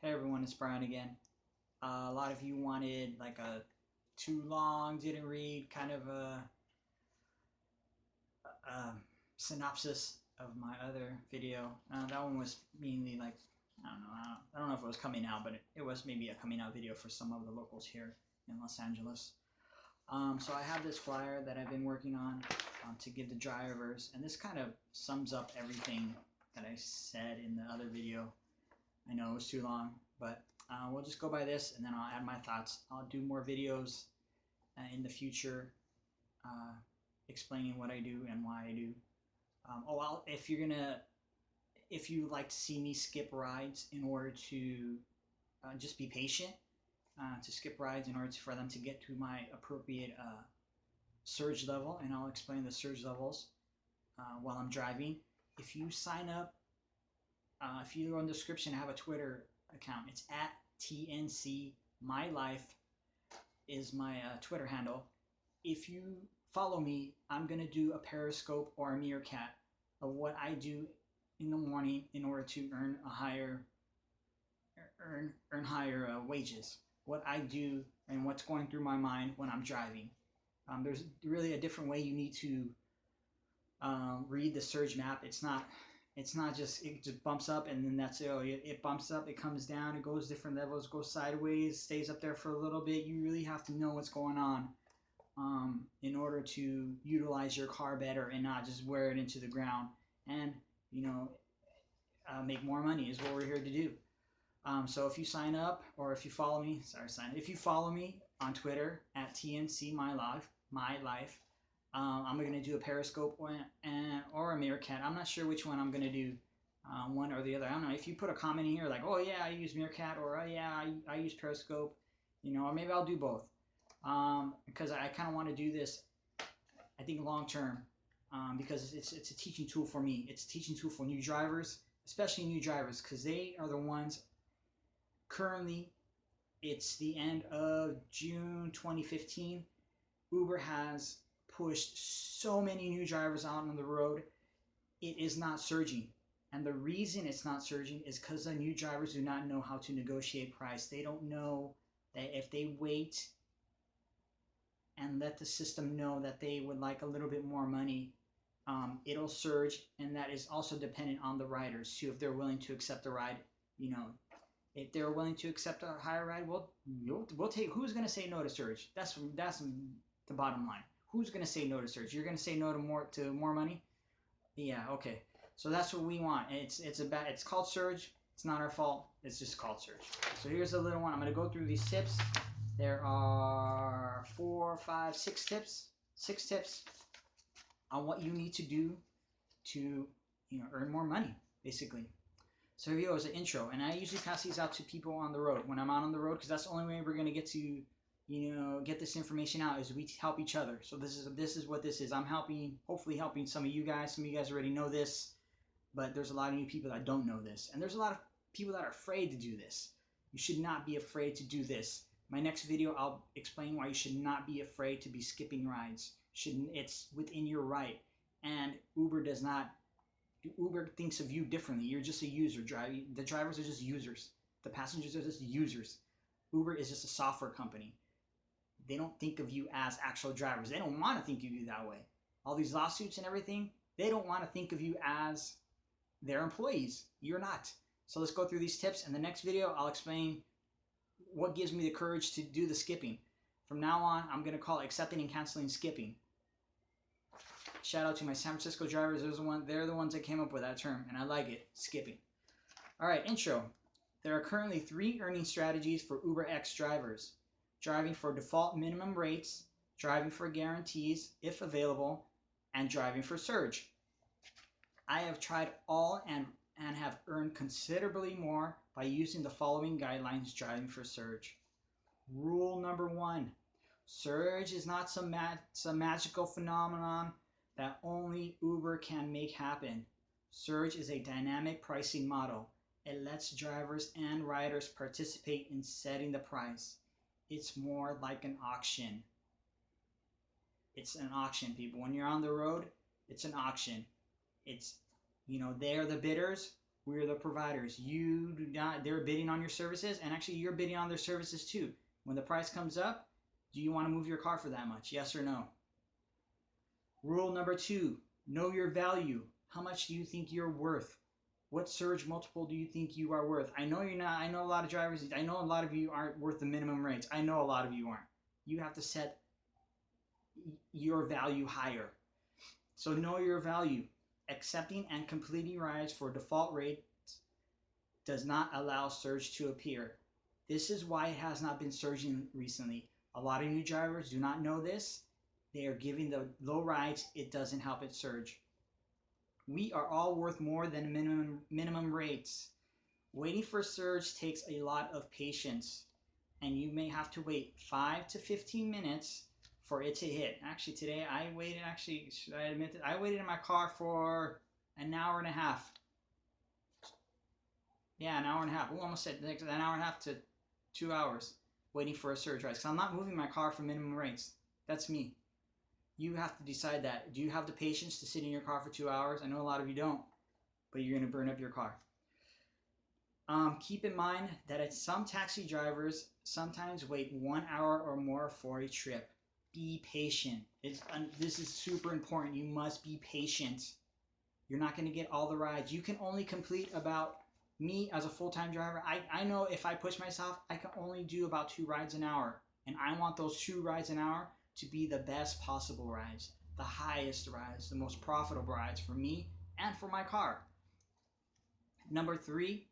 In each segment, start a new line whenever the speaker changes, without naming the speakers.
Hey everyone, it's Brian again. A lot of you wanted like a too long, didn't read kind of a synopsis of my other video. That one was mainly like, I don't know if it was coming out, but it was maybe a coming out video for some of the locals here in Los Angeles. So I have this flyer that I've been working on to give the drivers, and this kind of sums up everything that I said in the other video. I know it was too long, but we'll just go by this, and then I'll add my thoughts. I'll do more videos in the future explaining what I do and why I do. If you like to see me skip rides in order to just be patient, to skip rides in order for them to get to my appropriate surge level, and I'll explain the surge levels while I'm driving. If you sign up, if you go in the description, I have a Twitter account. It's at TNC My Life is my Twitter handle. If you follow me, I'm gonna do a Periscope or a Meerkat of what I do in the morning in order to earn higher wages. What I do and what's going through my mind when I'm driving. There's really a different way you need to read the surge map. It's not just it just bumps up and then that's it. It bumps up, it comes down, it goes different levels, goes sideways, stays up there for a little bit. You really have to know what's going on in order to utilize your car better and not just wear it into the ground and make more money is what we're here to do. So if you sign up or if you follow me, if you follow me on Twitter at TNC My Life, I'm going to do a Periscope or a Meerkat. I'm not sure which one I'm going to do, one or the other. I don't know. If you put a comment in here like, oh yeah, I use Meerkat, or oh yeah, I use Periscope, or maybe I'll do both. Because I kind of want to do this, I think long term, because it's a teaching tool for me. It's a teaching tool for new drivers, especially new drivers, because they are the ones. Currently, it's the end of June 2015. Uber has pushed so many new drivers out on the road. It is not surging. And the reason it's not surging is because the new drivers do not know how to negotiate price. They don't know that if they wait and let the system know that they would like a little bit more money, it'll surge. And that is also dependent on the riders too, if they're willing to accept the ride. If they're willing to accept a higher ride, we'll take. Who's going to say no to surge? That's the bottom line. Who's going to say no to surge? You're going to say no to more money? Yeah, okay. So that's what we want. It's called surge. It's not our fault. It's just called surge. So here's a little one. I'm going to go through these tips. There are 4, 5, 6 tips. 6 tips on what you need to do to earn more money, basically. So here we go as an intro, and I usually pass these out to people on the road when I'm out on the road, because that's the only way we're going to get to get this information out, is we help each other. So this is what this is. I'm hopefully helping some of you guys. Some of you guys already know this, but there's a lot of new people that don't know this, and there's a lot of people that are afraid to do this. You should not be afraid to do this. My next video, I'll explain why you should not be afraid to be skipping rides. It's within your right, and Uber thinks of you differently. You're just a user. The drivers are just users. The passengers are just users. Uber is just a software company. They don't think of you as actual drivers. They don't want to think of you that way. All these lawsuits and everything, they don't want to think of you as their employees. You're not. So let's go through these tips. In the next video, I'll explain what gives me the courage to do the skipping. From now on, I'm going to call it accepting and canceling skipping. Shout out to my San Francisco drivers. They're the ones that came up with that term, and I like it, skipping. All right, intro. There are currently 3 earning strategies for UberX drivers: driving for default minimum rates, driving for guarantees if available, and driving for surge. I have tried all and have earned considerably more by using the following guidelines driving for surge. Rule number 1. Surge is not some magical phenomenon that only Uber can make happen. Surge is a dynamic pricing model. It lets drivers and riders participate in setting the price. It's more like an auction. It's an auction, people. When you're on the road, it's an auction. It's, they are the bidders. We're the providers. You do not, they're bidding on your services, and actually you're bidding on their services too. When the price comes up, do you want to move your car for that much? Yes or no? Rule number 2, know your value. How much do you think you're worth? What surge multiple do you think you are worth? I know you're not. I know a lot of drivers. I know a lot of you aren't worth the minimum rates. I know a lot of you aren't. You have to set your value higher. So know your value. Accepting and completing rides for default rate does not allow surge to appear. This is why it has not been surging recently. A lot of new drivers do not know this. They are giving the low rides. It doesn't help it surge. We are all worth more than minimum rates. Waiting for surge takes a lot of patience, and you may have to wait 5 to 15 minutes for it to hit. Actually, today I waited, should I admit it? I waited in my car for an hour and a half. Yeah, an hour and a half. We almost said an hour and a half to 2 hours waiting for a surge rise. Because I'm not moving my car for minimum rates. That's me. You have to decide that. Do you have the patience to sit in your car for 2 hours? I know a lot of you don't, but you're going to burn up your car. Keep in mind that some taxi drivers sometimes wait 1 hour or more for a trip. Be patient. This is super important. You must be patient. You're not going to get all the rides. You can only complete about, me as a full-time driver, I know if I push myself, I can only do about 2 rides an hour. And I want those 2 rides an hour to be the best possible rides, the highest rides, the most profitable rides for me and for my car. Number 3,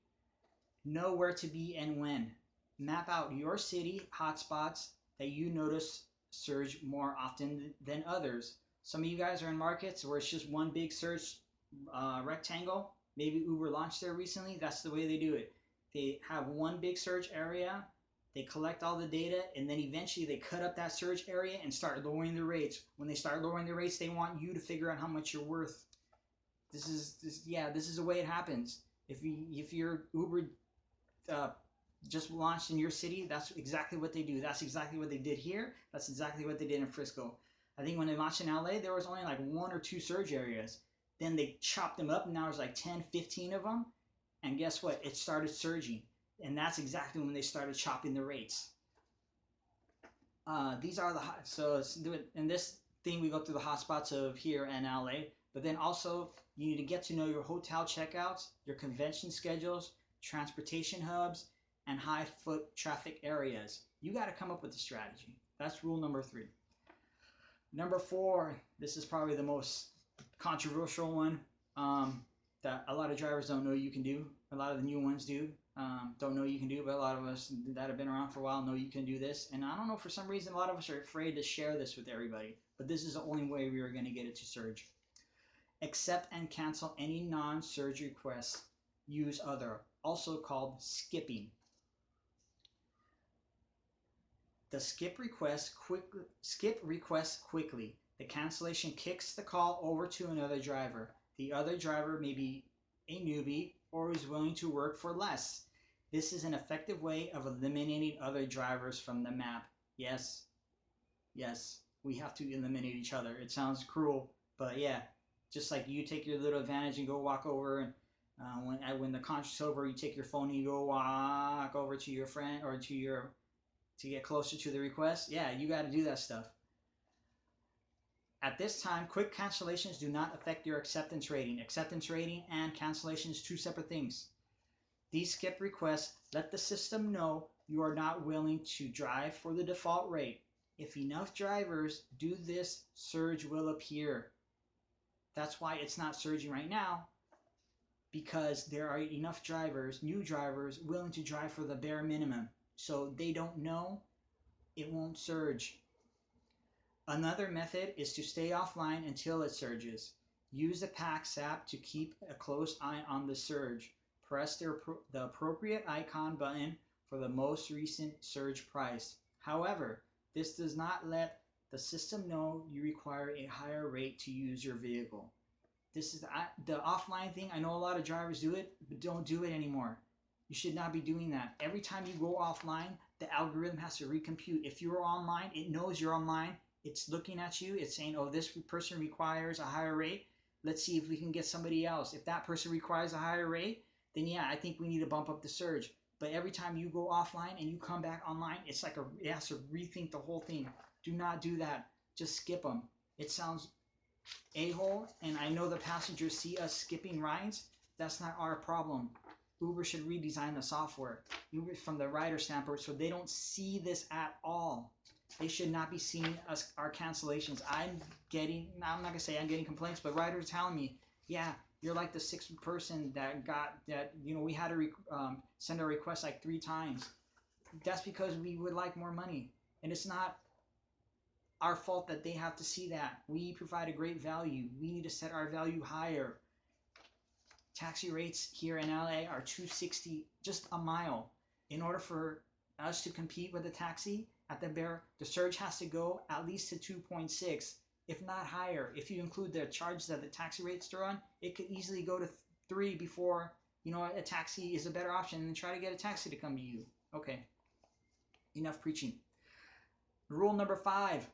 know where to be and when. Map out your city hotspots that you notice surge more often than others. Some of you guys are in markets where it's just one big surge rectangle. Maybe Uber launched there recently. That's the way they do it. They have one big surge area. They collect all the data, and then eventually they cut up that surge area and start lowering the rates. When they start lowering the rates, they want you to figure out how much you're worth. This is the way it happens. If you're Uber just launched in your city, that's exactly what they do. That's exactly what they did here. That's exactly what they did in Frisco. I think when they launched in LA, there was only like 1 or 2 surge areas. Then they chopped them up, and now there's like 10, 15 of them. And guess what? It started surging. And that's exactly when they started chopping the rates. These are the hot. So in this thing, we go through the hotspots of here and LA. But then also, you need to get to know your hotel checkouts, your convention schedules, transportation hubs, and high foot traffic areas. You got to come up with a strategy. That's rule number 3. Number 4, this is probably the most controversial one that a lot of drivers don't know you can do. A lot of the new ones don't know you can do, but a lot of us that have been around for a while know you can do this. And I don't know, for some reason, a lot of us are afraid to share this with everybody, but this is the only way we are going to get it to surge. Accept and cancel any non-surge requests. Use other, also called skipping. The skip request quickly. The cancellation kicks the call over to another driver. The other driver may be a newbie or is willing to work for less. This is an effective way of eliminating other drivers from the map. Yes, we have to eliminate each other. It sounds cruel, but yeah, just like you take your little advantage and go walk over, and when the contract's over, you take your phone and you go walk over to your friend or to get closer to the request. Yeah, you got to do that stuff. At this time, quick cancellations do not affect your acceptance rating. Acceptance rating and cancellation is 2 separate things. These skip requests let the system know you are not willing to drive for the default rate. If enough drivers do this, surge will appear. That's why it's not surging right now, because there are enough drivers, new drivers, willing to drive for the bare minimum. So they don't know, it won't surge. Another method is to stay offline until it surges. Use the PAX app to keep a close eye on the surge. Press the appropriate icon button for the most recent surge price. However, this does not let the system know you require a higher rate to use your vehicle. This is the offline thing. I know a lot of drivers do it, but don't do it anymore. You should not be doing that. Every time you go offline, the algorithm has to recompute. If you're online, it knows you're online. It's looking at you. It's saying, oh, this person requires a higher rate. Let's see if we can get somebody else. If that person requires a higher rate, then yeah, I think we need to bump up the surge. But every time you go offline and you come back online, it's like it has to rethink the whole thing. Do not do that. Just skip them. It sounds a-hole, and I know the passengers see us skipping rides. That's not our problem. Uber should redesign the software from the rider standpoint so they don't see this at all. They should not be seeing us, our cancellations. I'm not gonna say I'm getting complaints, but riders telling me, yeah, you're like the sixth person that got that. We had to send a request like 3 times. That's because we would like more money, and it's not our fault that they have to see that. We provide a great value. We need to set our value higher. Taxi rates here in LA are $2.60 just a mile. In order for us to compete with a taxi at the surge has to go at least to 2.6, if not higher. If you include the charge that the taxi rates are on, it could easily go to 3 before a taxi is a better option than try to get a taxi to come to you. Okay, enough preaching. Rule number 5,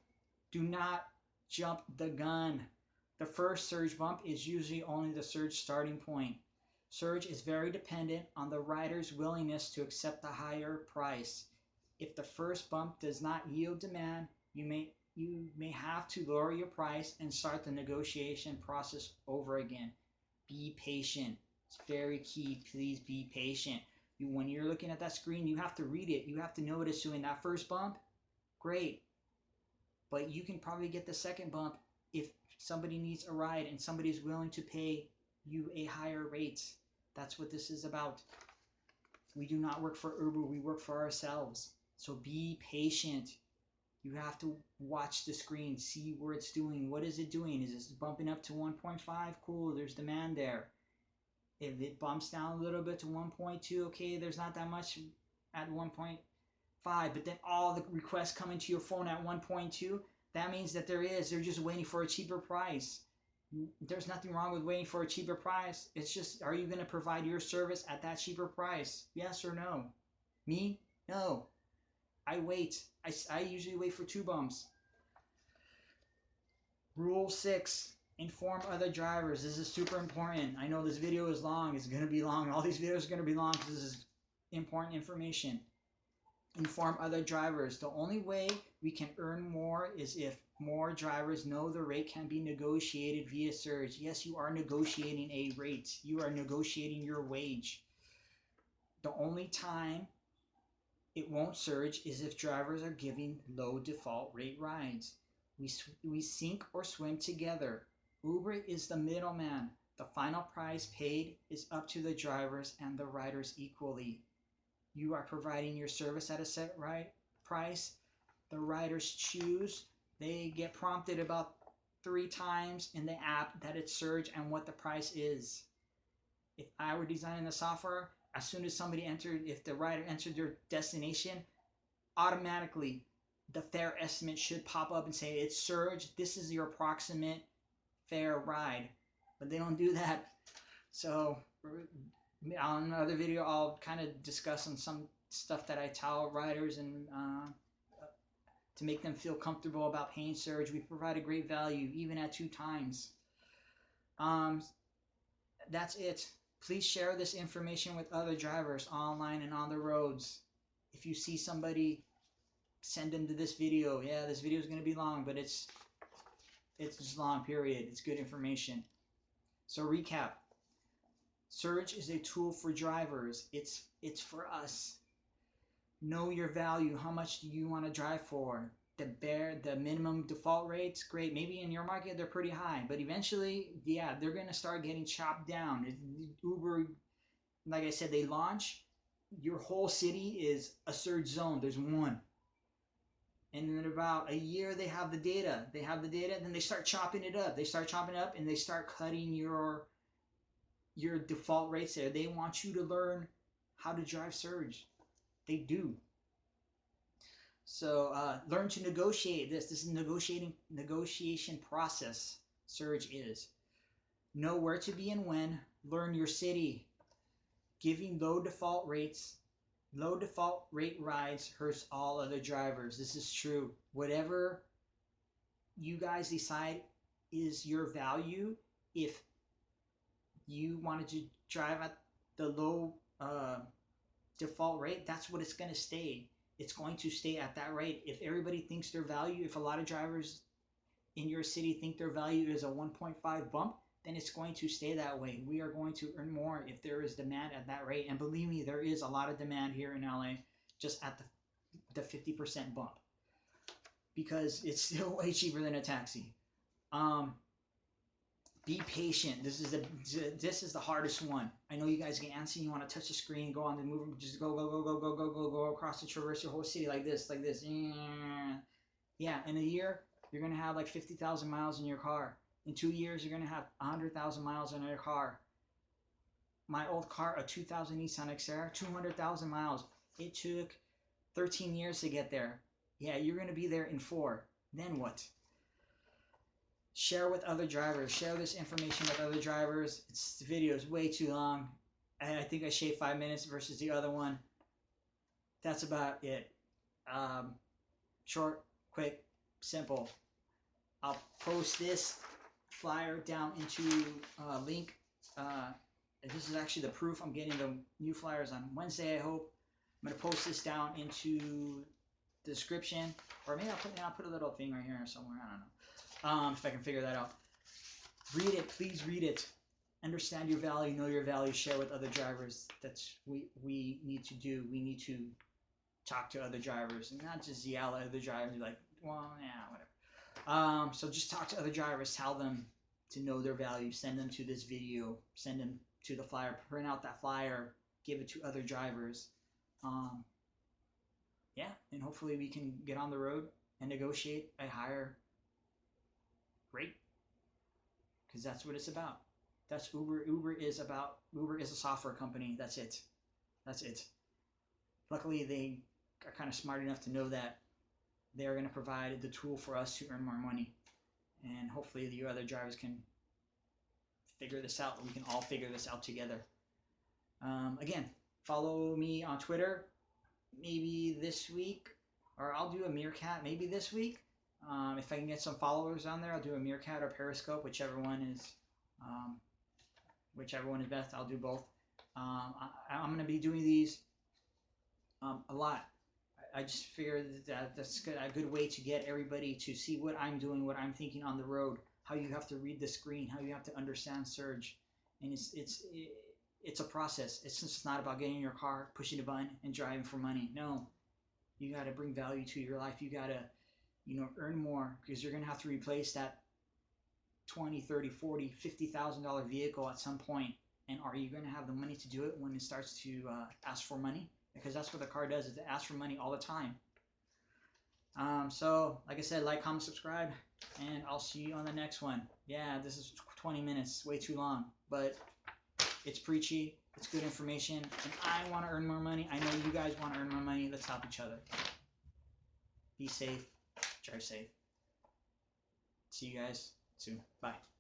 do not jump the gun. The first surge bump is usually only the surge starting point. Surge is very dependent on the rider's willingness to accept the higher price. If the first bump does not yield demand, you may have to lower your price and start the negotiation process over again. Be patient. It's very key. Please be patient. When you're looking at that screen, you have to read it. You have to know what it's doing. That first bump, great. But you can probably get the second bump if somebody needs a ride and somebody is willing to pay you a higher rate. That's what this is about. We do not work for Uber. We work for ourselves. So be patient. You have to watch the screen, see where it's doing. What is it doing? Is it bumping up to 1.5? Cool, there's demand there. If it bumps down a little bit to 1.2, okay, there's not that much at 1.5, but then all the requests come into your phone at 1.2, that means that they're just waiting for a cheaper price. There's nothing wrong with waiting for a cheaper price. It's just, are you going to provide your service at that cheaper price? Yes or no? Me? No. I wait. I usually wait for 2 bumps. Rule 6, inform other drivers. This is super important. I know this video is long. It's going to be long. All these videos are going to be long because this is important information. Inform other drivers. The only way we can earn more is if more drivers know the rate can be negotiated via surge. Yes, you are negotiating a rate. You are negotiating your wage. The only time it won't surge is if drivers are giving low default rate rides. We sink or swim together. Uber is the middleman. The final price paid is up to the drivers and the riders equally. You are providing your service at a set price. The riders choose. They get prompted about 3 times in the app that it's surge and what the price is. If I were designing the software, as soon as if the rider entered their destination, automatically the fare estimate should pop up and say it's surge. This is your approximate fare ride. But they don't do that. So on another video, I'll kind of discuss on some stuff that I tell riders and to make them feel comfortable about paying surge. We provide a great value, even at 2 times. That's it. Please share this information with other drivers online and on the roads. If you see somebody, send them to this video. Yeah, this video is going to be long, but it's just long, period. It's good information. So recap. Surge is a tool for drivers. It's for us. Know your value. How much do you want to drive for? The minimum default rates, great. Maybe in your market they're pretty high, but eventually, yeah, they're gonna start getting chopped down. Uber, like I said, they launch. Your whole city is a surge zone. There's one. And in about a year, they have the data. Then they start chopping it up. And they start cutting your default rates there. They want you to learn how to drive surge. They do. So learn to negotiate this. This is negotiation process. Surge is. Know where to be and when. Learn your city. Giving low default rate rides hurts all other drivers. This is true. Whatever you guys decide is your value, if you wanted to drive at the low default rate, that's what it's going to stay. It's going to stay at that rate. If everybody thinks their value, if a lot of drivers in your city think their value is a 1.5 bump, then it's going to stay that way. We are going to earn more if there is demand at that rate. And believe me, there is a lot of demand here in LA just at the 50% bump, because it's still way cheaper than a taxi. Be patient. This is the hardest one. I know you guys get antsy. You want to touch the screen, go on the move, just go across the traverse your whole city like this. Yeah, in a year you're gonna have like 50,000 miles in your car. In 2 years you're gonna have 100,000 miles in your car. My old car, a 2000 Nissan Xterra, 200,000 miles. It took 13 years to get there. Yeah, you're gonna be there in 4. Then what? Share with other drivers. Share this information with other drivers. The video is way too long. I think I shaved 5 minutes versus the other one. That's about it. Short, quick, simple. I'll post this flyer down into link. This is actually the proof. I'm getting the new flyers on Wednesday, I hope. I'm going to post this down into the description. Or maybe I'll put a little thing right here somewhere. I don't know. If I can figure that out. Read it, please read it. Understand your value, know your value, share with other drivers. That's we need to do. We need to talk to other drivers and not just yell at other drivers like, well, yeah, whatever. So just talk to other drivers, tell them to know their value, send them to this video, send them to the flyer, print out that flyer, give it to other drivers. Yeah, and hopefully we can get on the road and negotiate a higher rate, because that's what it's about. That's Uber. Uber is a software company. That's it. Luckily, they are kind of smart enough to know that they're going to provide the tool for us to earn more money, and hopefully the other drivers can figure this out. We can all figure this out together. Again, follow me on Twitter. Maybe this week, or I'll do a Meerkat maybe this week. If I can get some followers on there, I'll do a Meerkat or Periscope, whichever one is best. I'll do both. I'm going to be doing these a lot. I just figured that that's a good way to get everybody to see what I'm doing, what I'm thinking on the road, how you have to read the screen, how you have to understand surge, and it's a process. It's just not about getting in your car, pushing a button, and driving for money. No, you got to bring value to your life. You got to earn more, because you're going to have to replace that $20, $30, $40, $50,000 vehicle at some point. And are you going to have the money to do it when it starts to ask for money? Because that's what the car does, is it asks for money all the time. So, like I said, like, comment, subscribe, and I'll see you on the next one. Yeah, this is 20 minutes, way too long, but it's preachy, it's good information, and I want to earn more money. I know you guys want to earn more money. Let's help each other. Be safe. Drive safe. See you guys soon. Bye.